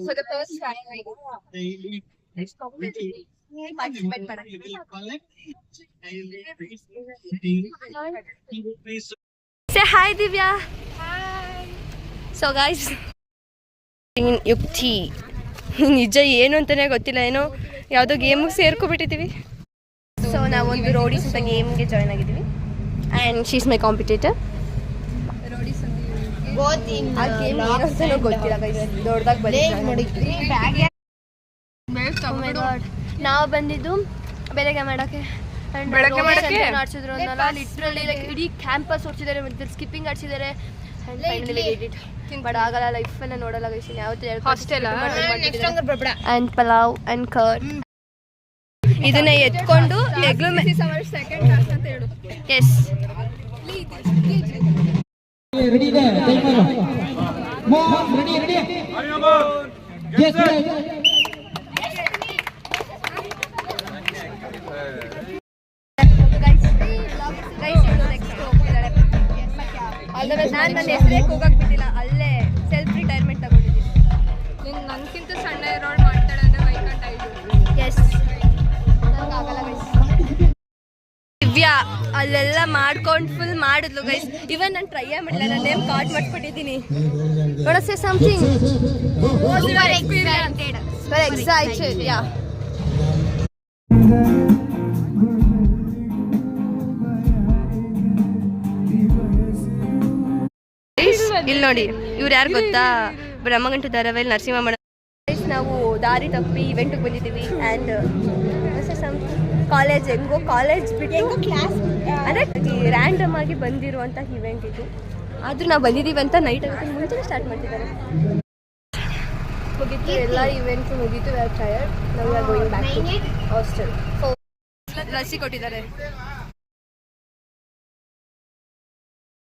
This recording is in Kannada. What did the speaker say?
for the first time let's participate say hi Divya. Hi. So guys, ಯುಕ್ತಿ ನಿಜ ಏನು ಅಂತಾನೆ ಗೊತ್ತಿಲ್ಲ, ಏನೋ ಯಾವುದೋ ಗೇಮಿಗೆ ಸೇರ್ಕೊಬಿಟ್ಟಿದ್ದೀವಿ. ಸೊ ನಾವೊಂದು ರೋಡೀಸ್ ಅಂತ ಗೇಮ್ಗೆ ಜಾಯ್ನ್ ಆಗಿದ್ದೀವಿ and she is my competitor. ಆ ಗೇಮ್ ಏನಂತಾನೋ ಗೊತ್ತಿಲ್ಲ ಗೈಸ್, ದೊಡ್ಡದಾಗಿ ಬಂದಿದ್ದೀವಿ. ನಾವು ಬಂದಿದ್ದು ಬೆಳಗ್ಗೆ ಮಾಡೋಕ್ಕೆ ಆಡ್ಸಿದ್ರು ಅನ್ನಲ್ಲ, ಲಿಟ್ರಲಿ ಲೈಕ್ ಇಡೀ ಕ್ಯಾಂಪಸ್ ಓಡಿಸಿದ್ದಾರೆ, ಮತ್ತೆ ಸ್ಕಿಪ್ಪಿಂಗ್ ಆಡ್ಸಿದ್ದಾರೆ. ಬಟ್ ಆಗಲ್ಲ, ಲೈಫನ್ನ ನೋಡಲ್ಲ guys. And pulao and curd ಇದನ್ನ ಎತ್ಕೊಂಡು ಎಸ್ ನಾನು ನನ್ನ ಹೆಸರೇ ಹೋಗಕ್ಕೆ ಬಿಟ್ಟಿಲ್ಲ, ಅಲ್ಲೇ ಸೆಲ್ಫ್ ರಿಟೈರ್ಮೆಂಟ್ ತಗೊಂಡಿದ್ದೀನಿ. ನೀನು ನನಗಿಂತ ಸಣ್ಣ ಇರೋಳು ಮಾಡ್ತಾಳೆ ಅಂದರೆ ವೈಕಂಟ್ ಆಯಿತು. S, ನನಗಾಗಲ್ಲ guys. ದಿವ್ಯಾ ಅಲ್ಲೆಲ್ಲ ಮಾಡ್ಕೊಂಡು ಫುಲ್ ಮಾಡಿದ್ಲು ಗೈಸ್. ಇವನ್ ನಾನು ಟ್ರೈಯೇ ಮಾಡಿಲ್ಲ, ನಾನು ನೇಮ್ ಕಾರ್ಡ್ ಮಾಡಿಬಿಟ್ಟಿದ್ದೀನಿ. ನೋಡ ಸೇ ಸಮಥಿಂಗ್ ಎಕ್ಸೈಟೆಡ್. ಯಾ ಇಲ್ಲಿ ನೋಡಿ, ಇವ್ರು ಯಾರು ಗೊತ್ತಾ? ಬ್ರಹ್ಮಗಂಟು ಧಾರಾವಾಹಿಲಿ ನರಸಿಂಹ ಮೇಡಮ್. ನಾವು ದಾರಿ ತಪ್ಪಿ ಇವೆಂಟಿಗೆ ಬಂದಿದ್ದೀವಿ ಆ್ಯಂಡ್ ಕಾಲೇಜ್ ಹೆಂಗೋ ಕಾಲೇಜ್ ಬಿಟ್ಟು ಕ್ಲಾಸ್ ಅದೇ ರ್ಯಾಂಡಮ್ ಆಗಿ ಬಂದಿರುವಂಥ ಇವೆಂಟ್ ಇದು. ಆದರೂ ನಾವು ಬಂದಿದ್ದೀವಿ ಅಂತ ನೈಟ್ ಆಗುತ್ತೆ ಮುಂಚೆನೇ ಸ್ಟಾರ್ಟ್ ಮಾಡ್ತಿದ್ದಾರೆ. ಮುಗೀತು ಎಲ್ಲ ಇವೆಂಟ್ಸು ಮುಗೀತು. We are tired. ನಾವು are going back to hostel. Lassi ಕೊಟ್ಟಿದ್ದಾರೆ.